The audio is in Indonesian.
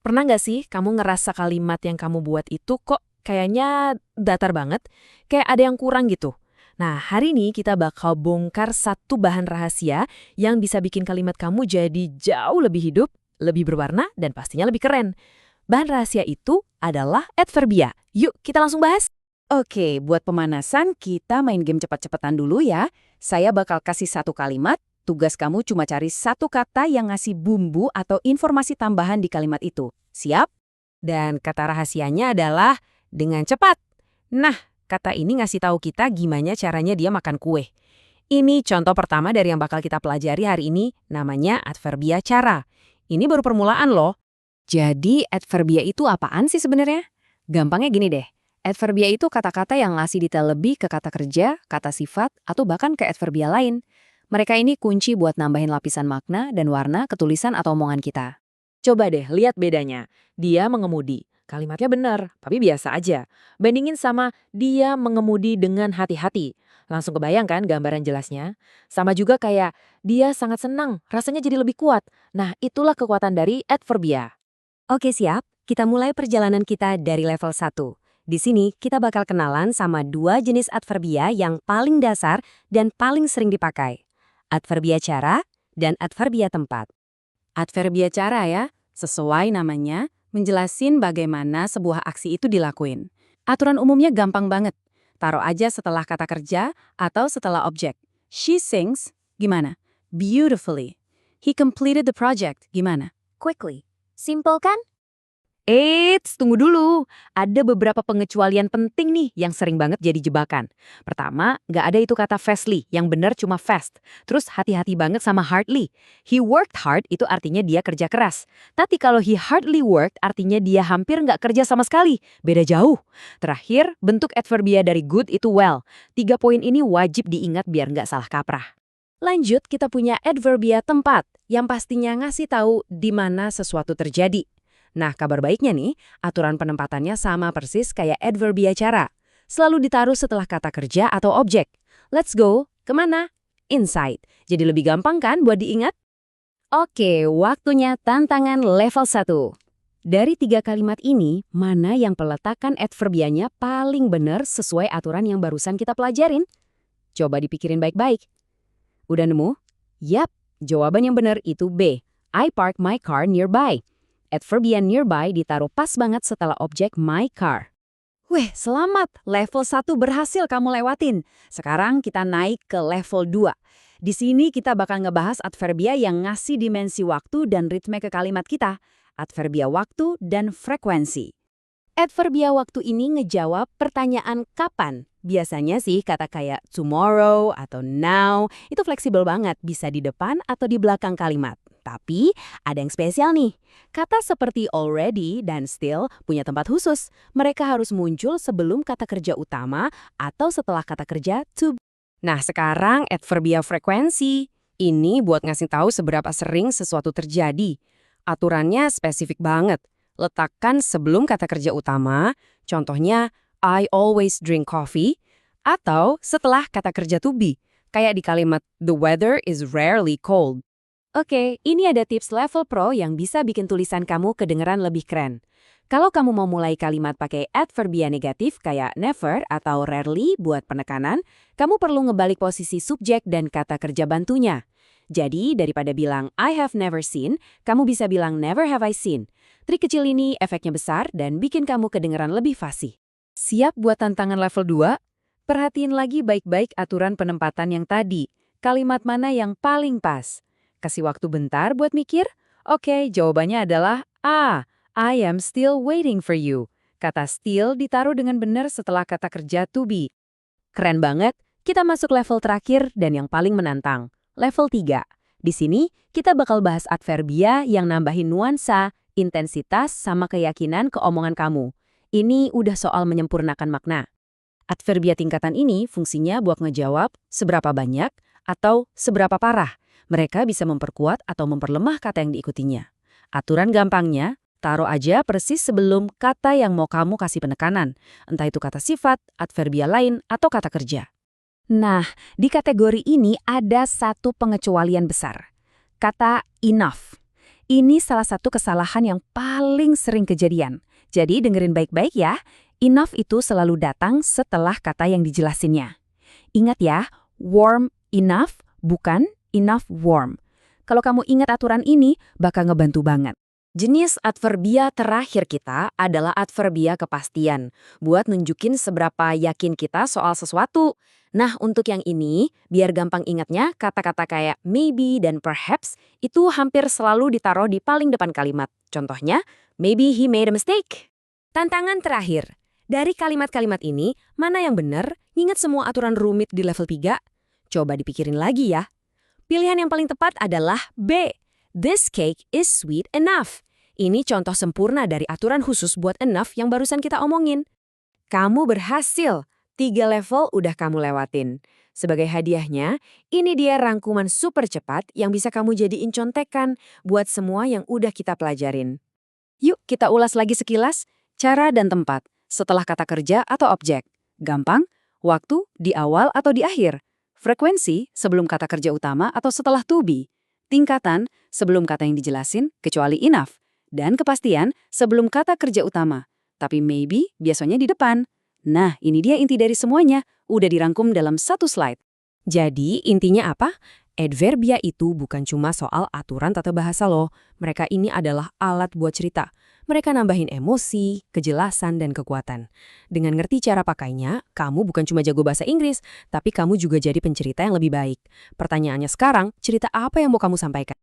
Pernah nggak sih kamu ngerasa kalimat yang kamu buat itu kok kayaknya datar banget? Kayak ada yang kurang gitu. Nah, hari ini kita bakal bongkar satu bahan rahasia yang bisa bikin kalimat kamu jadi jauh lebih hidup, lebih berwarna, dan pastinya lebih keren. Bahan rahasia itu adalah adverbia. Yuk, kita langsung bahas. Oke, buat pemanasan kita main game cepat-cepatan dulu ya. Saya bakal kasih satu kalimat, tugas kamu cuma cari satu kata yang ngasih bumbu atau informasi tambahan di kalimat itu. Siap? Dan kata rahasianya adalah dengan cepat. Nah, kata ini ngasih tahu kita gimana caranya dia makan kue. Ini contoh pertama dari yang bakal kita pelajari hari ini, namanya adverbia cara. Ini baru permulaan loh. Jadi adverbia itu apaan sih sebenarnya? Gampangnya gini deh. Adverbia itu kata-kata yang ngasih detail lebih ke kata kerja, kata sifat, atau bahkan ke adverbia lain. Mereka ini kunci buat nambahin lapisan makna dan warna ke tulisan atau omongan kita. Coba deh lihat bedanya. Dia mengemudi. Kalimatnya benar, tapi biasa aja. Bandingin sama dia mengemudi dengan hati-hati. Langsung kebayang kan gambaran jelasnya? Sama juga kayak dia sangat senang, rasanya jadi lebih kuat. Nah, itulah kekuatan dari adverbia. Oke siap, kita mulai perjalanan kita dari level 1. Di sini kita bakal kenalan sama dua jenis adverbia yang paling dasar dan paling sering dipakai. Adverbia cara dan adverbia tempat. Adverbia cara ya, sesuai namanya, menjelasin bagaimana sebuah aksi itu dilakuin. Aturan umumnya gampang banget. Taruh aja setelah kata kerja atau setelah objek. She sings, gimana? Beautifully. He completed the project, gimana? Quickly. Simple kan? Eits, tunggu dulu. Ada beberapa pengecualian penting nih yang sering banget jadi jebakan. Pertama, nggak ada itu kata fastly, yang benar cuma fast. Terus hati-hati banget sama hardly. He worked hard itu artinya dia kerja keras. Tapi kalau he hardly worked artinya dia hampir nggak kerja sama sekali. Beda jauh. Terakhir, bentuk adverbia dari good itu well. 3 poin ini wajib diingat biar nggak salah kaprah. Lanjut, kita punya adverbia tempat yang pastinya ngasih tahu di mana sesuatu terjadi. Nah, kabar baiknya nih, aturan penempatannya sama persis kayak adverbia cara. Selalu ditaruh setelah kata kerja atau objek. Let's go, kemana? Inside. Jadi lebih gampang kan buat diingat? Oke, waktunya tantangan level 1. Dari 3 kalimat ini, mana yang peletakan adverbianya paling benar sesuai aturan yang barusan kita pelajarin? Coba dipikirin baik-baik. Udah nemu? Yap, jawaban yang benar itu B. I park my car nearby. Adverbia nearby ditaruh pas banget setelah objek my car. Weh, selamat! Level 1 berhasil kamu lewatin. Sekarang kita naik ke level 2. Di sini kita bakal ngebahas adverbia yang ngasih dimensi waktu dan ritme ke kalimat kita. Adverbia waktu dan frekuensi. Adverbia waktu ini ngejawab pertanyaan kapan. Biasanya sih kata kayak tomorrow atau now itu fleksibel banget, bisa di depan atau di belakang kalimat. Tapi ada yang spesial nih. Kata seperti already dan still punya tempat khusus. Mereka harus muncul sebelum kata kerja utama atau setelah kata kerja to. Nah, sekarang adverbia frekuensi. Ini buat ngasih tahu seberapa sering sesuatu terjadi. Aturannya spesifik banget. Letakkan sebelum kata kerja utama, contohnya I always drink coffee, atau setelah kata kerja to be, kayak di kalimat the weather is rarely cold. Oke, ini ada tips level pro yang bisa bikin tulisan kamu kedengeran lebih keren. Kalau kamu mau mulai kalimat pakai adverbia negatif kayak never atau rarely buat penekanan, kamu perlu ngebalik posisi subjek dan kata kerja bantunya. Jadi, daripada bilang I have never seen, kamu bisa bilang never have I seen. Trik kecil ini efeknya besar dan bikin kamu kedengeran lebih fasih. Siap buat tantangan level 2? Perhatiin lagi baik-baik aturan penempatan yang tadi. Kalimat mana yang paling pas? Kasih waktu bentar buat mikir? Oke, jawabannya adalah A. I am still waiting for you. Kata still ditaruh dengan benar setelah kata kerja to be. Keren banget, kita masuk level terakhir dan yang paling menantang. Level 3. Di sini, kita bakal bahas adverbia yang nambahin nuansa, intensitas, sama keyakinan ke omongan kamu. Ini udah soal menyempurnakan makna. Adverbia tingkatan ini fungsinya buat ngejawab seberapa banyak atau seberapa parah. Mereka bisa memperkuat atau memperlemah kata yang diikutinya. Aturan gampangnya, taruh aja persis sebelum kata yang mau kamu kasih penekanan. Entah itu kata sifat, adverbia lain, atau kata kerja. Nah, di kategori ini ada satu pengecualian besar. Kata enough. Ini salah satu kesalahan yang paling sering kejadian. Jadi dengerin baik-baik ya. Enough itu selalu datang setelah kata yang dijelasinnya. Ingat ya, warm enough bukan enough warm. Kalau kamu ingat aturan ini, bakal ngebantu banget. Jenis adverbia terakhir kita adalah adverbia kepastian, buat nunjukin seberapa yakin kita soal sesuatu. Nah, untuk yang ini, biar gampang ingatnya, kata-kata kayak maybe dan perhaps itu hampir selalu ditaruh di paling depan kalimat. Contohnya, maybe he made a mistake. Tantangan terakhir, dari kalimat-kalimat ini, mana yang benar? Ingat semua aturan rumit di level 3? Coba dipikirin lagi ya. Pilihan yang paling tepat adalah B. This cake is sweet enough. Ini contoh sempurna dari aturan khusus buat enough yang barusan kita omongin. Kamu berhasil. 3 level udah kamu lewatin. Sebagai hadiahnya, ini dia rangkuman super cepat yang bisa kamu jadiin contekan buat semua yang udah kita pelajarin. Yuk kita ulas lagi sekilas. Cara dan tempat, setelah kata kerja atau objek. Gampang, waktu, di awal atau di akhir. Frekuensi, sebelum kata kerja utama atau setelah to be. Tingkatan, sebelum kata yang dijelasin, kecuali enough. Dan kepastian, sebelum kata kerja utama. Tapi maybe biasanya di depan. Nah, ini dia inti dari semuanya. Udah dirangkum dalam satu slide. Jadi, intinya apa? Adverbia itu bukan cuma soal aturan tata bahasa loh. Mereka ini adalah alat buat cerita. Mereka nambahin emosi, kejelasan, dan kekuatan. Dengan ngerti cara pakainya, kamu bukan cuma jago bahasa Inggris, tapi kamu juga jadi pencerita yang lebih baik. Pertanyaannya sekarang, cerita apa yang mau kamu sampaikan?